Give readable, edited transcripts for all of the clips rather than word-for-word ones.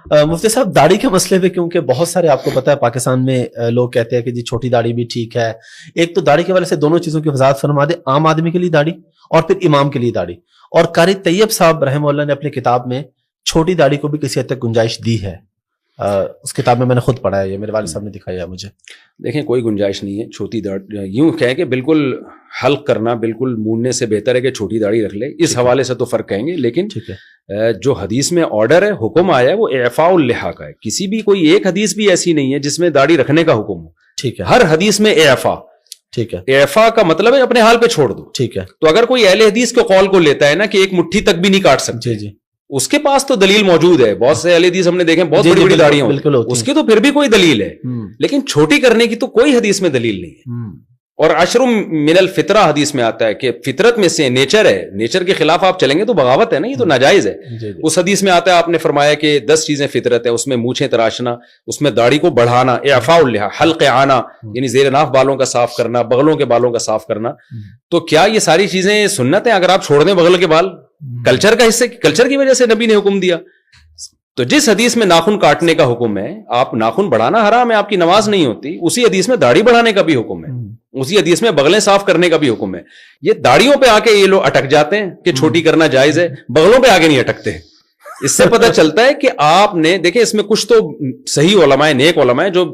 مفتی صاحب داڑھی کے مسئلے پہ کیونکہ بہت سارے آپ کو پتا ہے پاکستان میں لوگ کہتے ہیں کہ جی چھوٹی داڑھی بھی ٹھیک ہے. ایک تو داڑھی کے والے سے دونوں چیزوں کی وضاحت فرما دے, عام آدمی کے لیے داڑھی اور پھر امام کے لیے داڑھی. اور قاری طیب صاحب رحمہ اللہ نے اپنی کتاب میں چھوٹی داڑھی کو بھی کسی حد تک گنجائش دی ہے. اس کتاب میں نے خود پڑھا ہے, یہ میرے والد صاحب نے دکھایا ہے مجھے. دیکھیں کوئی گنجائش نہیں ہے چھوٹی داڑھی, یوں کہیں کہ بالکل حلق کرنا بالکل موننے سے بہتر ہے کہ چھوٹی داڑھی رکھ لے, اس حوالے سے تو فرق کہیں گے. لیکن جو حدیث میں آرڈر ہے, حکم آیا ہے, وہ اعفاء اللحیٰ کا ہے. کسی بھی کوئی ایک حدیث بھی ایسی نہیں ہے جس میں داڑھی رکھنے کا حکم ہو. ٹھیک ہے, ہر حدیث میں اعفاء. ٹھیک ہے, اعفاء کا مطلب ہے اپنے حال پہ چھوڑ دو. ٹھیک ہے. تو اگر کوئی اہل حدیث کے قول کو لیتا ہے نا کہ ایک مٹھی تک بھی نہیں کاٹ سکتے, جی جی, اس کے پاس تو دلیل موجود ہے. بہت سے اہل حدیث ہم نے دیکھے بہت بڑی بڑی داڑیاں ہوتی ہیں, اس کی تو پھر بھی کوئی دلیل ہے. لیکن چھوٹی کرنے کی تو کوئی حدیث میں دلیل نہیں ہے. اور عشر من الفطرہ حدیث میں آتا ہے کہ فطرت میں سے نیچر ہے, نیچر کے خلاف آپ چلیں گے تو بغاوت ہے نا, یہ تو ناجائز ہے. اس حدیث میں آتا ہے, آپ نے فرمایا کہ 10 چیزیں فطرت ہے, اس میں مونچھیں تراشنا, اس میں داڑھی کو بڑھانا, اعفاء اللحیٰ, حلق آنا یعنی زیر ناف بالوں کا صاف کرنا, بغلوں کے بالوں کا صاف کرنا. تو کیا یہ ساری چیزیں سنت ہیں اگر آپ چھوڑ دیں بغل کے بال؟ کلچر کا حصے, کلچر کی وجہ سے نبی نے حکم دیا. تو جس حدیث میں ناخن کاٹنے کا حکم ہے, آپ ناخن بڑھانا حرام ہے, آپ کی نماز نہیں ہوتی, اسی حدیث میں داڑھی بڑھانے کا بھی حکم ہے, اسی حدیث میں بغلیں صاف کرنے کا بھی حکم ہے. یہ داڑھیوں پہ آ کے یہ لوگ اٹک جاتے ہیں کہ چھوٹی کرنا جائز ہے, بغلوں پہ آگے نہیں اٹکتے. اس سے پتہ چلتا ہے کہ آپ نے دیکھیں اس میں کچھ تو صحیح علماء, نیک علماء, جو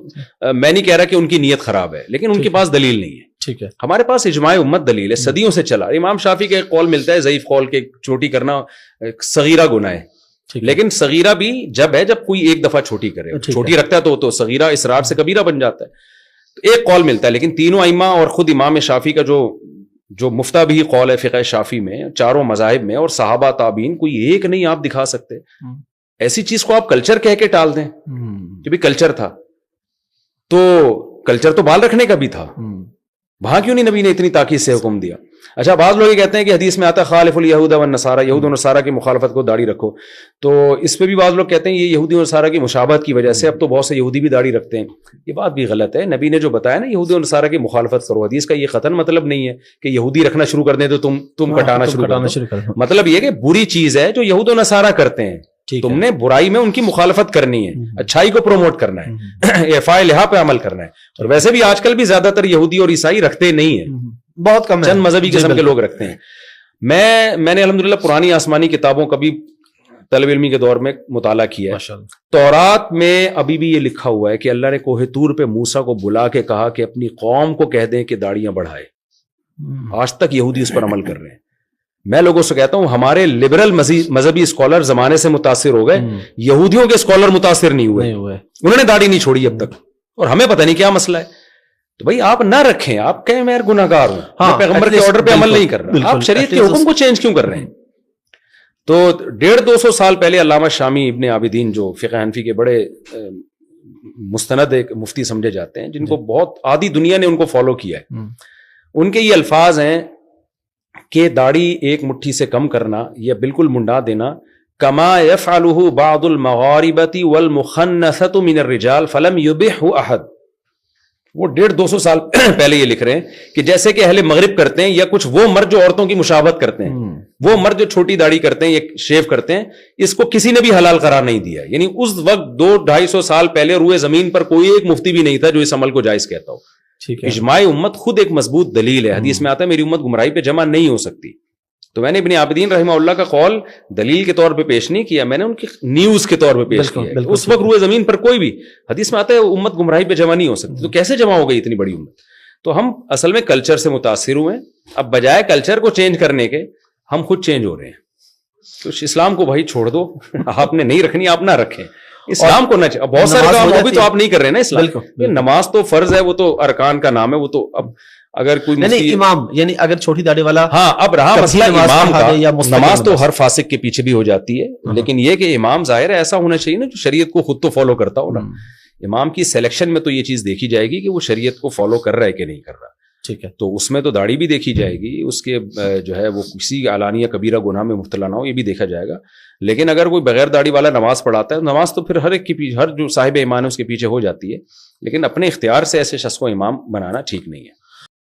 میں نہیں کہہ رہا کہ ان کی نیت خراب ہے, لیکن ان کے پاس دلیل نہیں ہے. ٹھیک ہے, ہمارے پاس اجماع امت دلیل ہے, صدیوں سے چلا. امام شافعی کا ایک قول ملتا ہے ضعیف قول کے چھوٹی کرنا صغیرہ گناہ ہے, لیکن صغیرہ بھی جب ہے جب کوئی ایک دفعہ چھوٹی کرے, چھوٹی رکھتا ہے تو صغیرہ اسرار سے کبیرہ بن جاتا ہے. تو ایک قول ملتا ہے, لیکن تینوں ائمہ اور خود امام شافعی کا جو مفتہ بھی قول ہے فقہ شافعی میں, چاروں مذاہب میں, اور صحابہ تابعین, کوئی ایک نہیں آپ دکھا سکتے. ایسی چیز کو آپ کلچر کہہ کے ٹال دیں کہ بھی کلچر تھا, تو کلچر تو بال رکھنے کا بھی تھا, وہاں کیوں نہیں نبی نے اتنی تاکید سے حکم دیا؟ اچھا, بعض لوگ یہ کہتے ہیں کہ حدیث میں آتا ہے خالف الیہود والنصارى, یہود و نصارہ کی مخالفت کو داڑھی رکھو. تو اس پہ بھی بعض لوگ کہتے ہیں یہ یہودی و نصارہ کی مشابہت کی وجہ سے اب تو بہت سے یہودی بھی داڑھی رکھتے ہیں. یہ بات بھی غلط ہے. نبی نے جو بتایا نا یہودی و نصارہ کی مخالفت کرو, حدیث کا یہ قطعاً مطلب نہیں ہے کہ یہودی رکھنا شروع کر دیں تو تم کٹانا شروع کر دو. مطلب یہ کہ بری چیز ہے جو یہود و نصارہ کرتے ہیں, تم نے برائی میں ان کی مخالفت کرنی ہے, اچھائی کو پروموٹ کرنا ہے, اعفاء اللحیٰ پہ عمل کرنا ہے. اور ویسے بھی آج کل بھی زیادہ تر یہودی اور عیسائی رکھتے نہیں ہیں, بہت کم, چند مذہبی قسم کے لوگ رکھتے ہیں. میں نے الحمدللہ پرانی آسمانی کتابوں کا بھی طلب علمی کے دور میں مطالعہ کیا ہے. تورات میں ابھی بھی یہ لکھا ہوا ہے کہ اللہ نے کوہ طور پہ موسیٰ کو بلا کے کہا کہ اپنی قوم کو کہہ دیں کہ داڑیاں بڑھائے. آج تک یہودی اس پر عمل کر رہے ہیں. میں لوگوں سے کہتا ہوں ہمارے لبرل مذہبی اسکالر زمانے سے متاثر ہو گئے, یہودیوں کے اسکالر متاثر نہیں ہوئے, انہوں نے داڑھی نہیں چھوڑی اب تک, اور ہمیں پتہ نہیں کیا مسئلہ ہے. تو بھائی آپ نہ رکھیں, آپ کہیں میں گناہگار ہوں, پیغمبر کے آرڈر پہ عمل نہیں کر رہا, آپ شریعت کے حکم کو چینج کیوں کر رہے ہیں؟ تو 150-200 سال پہلے علامہ شامی ابن عابدین جو فقہ حنفی کے بڑے مستند ایک مفتی سمجھے جاتے ہیں, جن کو بہت آدھی دنیا نے ان کو فالو کیا ہے, ان کے یہ الفاظ ہیں کہ داڑھی ایک مٹھی سے کم کرنا یا بالکل منڈا دینا, کما یفعلہ بعض المغاربۃ والمخنثۃ من الرجال فلم یبحہ احد. وہ 150-200 سال پہلے یہ لکھ رہے ہیں کہ جیسے کہ اہل مغرب کرتے ہیں, یا کچھ وہ مرد جو عورتوں کی مشابہت کرتے ہیں, وہ مرد جو چھوٹی داڑھی کرتے ہیں یا شیو کرتے ہیں, اس کو کسی نے بھی حلال قرار نہیں دیا. یعنی اس وقت 200-250 سال پہلے روئے زمین پر کوئی ایک مفتی بھی نہیں تھا جو اس عمل کو جائز کہتا ہو. اجماع امت خود ایک مضبوط دلیل ہے. حدیث میں آتا ہے میری امت گمراہی پہ جمع نہیں ہو سکتی. تو میں نے ابن عابدین رحمہ اللہ کا قول دلیل کے طور پہ پیش نہیں کیا, میں نے ان کی نیوز کے طور پہ پیش کیا. اس وقت روئے زمین پر کوئی بھی, حدیث میں آتا ہے امت گمراہی پہ جمع نہیں ہو سکتی. تو کیسے جمع ہو گئی اتنی بڑی امت؟ تو ہم اصل میں کلچر سے متاثر ہوئے ہیں. اب بجائے کلچر کو چینج کرنے کے ہم خود چینج ہو رہے ہیں. تو اسلام کو بھائی چھوڑ دو, آپ نے نہیں رکھنی آپ نہ رکھیں, اسلام کو نہ. بہت سارے کام وہ بھی تو آپ نہیں کر رہے نا. اسلام نماز تو فرض ہے, وہ تو ارکان کا نام ہے, وہ تو اب اگر کوئی امام یعنی اگر چھوٹی داڑھی والا, ہاں اب رہا مسئلہ امام کا, نماز تو ہر فاسق کے پیچھے بھی ہو جاتی ہے, لیکن یہ کہ امام ظاہر ہے ایسا ہونا چاہیے نا جو شریعت کو خود تو فالو کرتا ہو نا. امام کی سلیکشن میں تو یہ چیز دیکھی جائے گی کہ وہ شریعت کو فالو کر رہا ہے کہ نہیں کر رہا. ٹھیک ہے, تو اس میں تو داڑھی بھی دیکھی جائے گی, اس کے جو ہے وہ کسی علانیہ کبیرہ گناہ میں مبتلا نہ ہو, یہ بھی دیکھا جائے گا. لیکن اگر کوئی بغیر داڑھی والا نماز پڑھاتا ہے, نماز تو پھر ہر ایک کے پیچھے, ہر جو صاحب ایمان ہے اس کے پیچھے ہو جاتی ہے, لیکن اپنے اختیار سے ایسے شخص کو امام بنانا ٹھیک نہیں ہے.